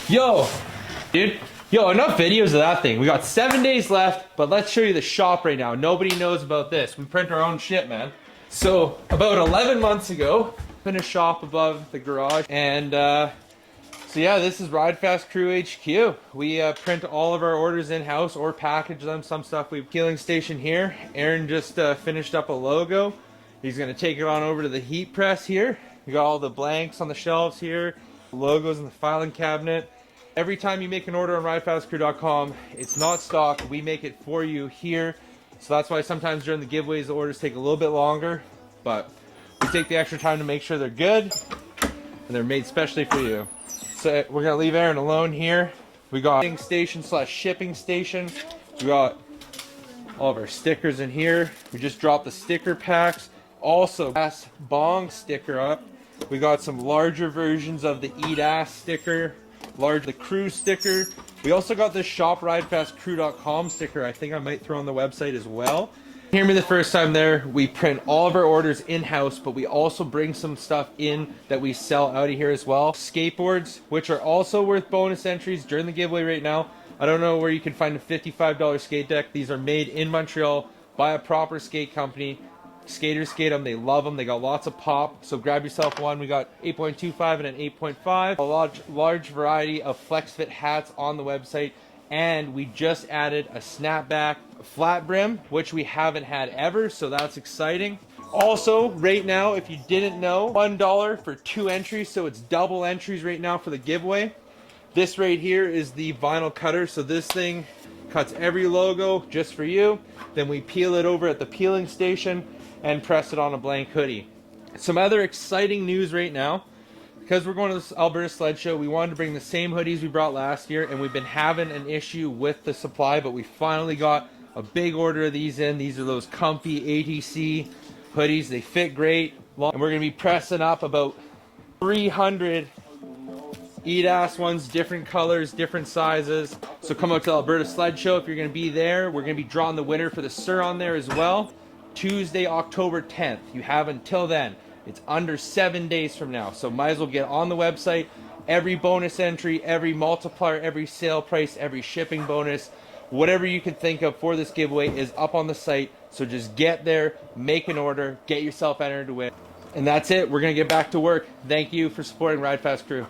Yo, dude. Yo, enough videos of that thing. We got 7 days left, but let's show you the shop right now. Nobody knows about this. We print our own shit, man. So, about 11 months ago, in a shop above the garage, and so yeah, this is Ride Fast Crew HQ. We print all of our orders in-house or package them. Some stuff we peeling station here. Aaron just finished up a logo. He's gonna take it on over to the heat press here. We got all the blanks on the shelves here, logos in the filing cabinet. Every time you make an order on ridefastcrew.com, it's not stock. We make it for you here. So that's why sometimes during the giveaways, the orders take a little bit longer, but we take the extra time to make sure they're good and they're made specially for you. So we're gonna leave Aaron alone here. We got shipping station / shipping station. We got all of our stickers in here. We just dropped the sticker packs. Also, ass bong sticker up. We got some larger versions of the Eat Ass sticker, the crew sticker. We also got this shop ridefastcrew.com sticker. I think I might throw on the website as well. Hear me the first time there. We print all of our orders in-house, but we also bring some stuff in that we sell out of here as well. Skateboards, which are also worth bonus entries during the giveaway right now. I don't know where you can find a $55 skate deck. These are made in Montreal by a proper skate company. Skaters skate them, they love them, they got lots of pop, so grab yourself one. We got 8.25 and an 8.5. A large variety of flex fit hats on the website, and we just added a snapback flat brim, which we haven't had ever, so that's exciting. Also, right now, if you didn't know, $1 for 2 entries, so it's double entries right now for the giveaway. This right here is the vinyl cutter, so this thing cuts every logo just for you. Then we peel it over at the peeling station and press it on a blank hoodie. Some other exciting news right now, because we're going to this Alberta Sled Show, we wanted to bring the same hoodies we brought last year, and we've been having an issue with the supply, but we finally got a big order of these in. These are those comfy ATC hoodies. They fit great, and we're going to be pressing up about 300 Eat Ass ones, different colors, different sizes. So come out to the Alberta Sled Show if you're going to be there. We're going to be drawing the winner for the surron there as well. Tuesday, October 10th. You have until then. It's under 7 days from now, so might as well get on the website. Every bonus entry, every multiplier, every sale price, every shipping bonus, whatever you can think of for this giveaway is up on the site. So just get there, make an order, get yourself entered to win. And that's it. We're going to get back to work. Thank you for supporting Ride Fast Crew.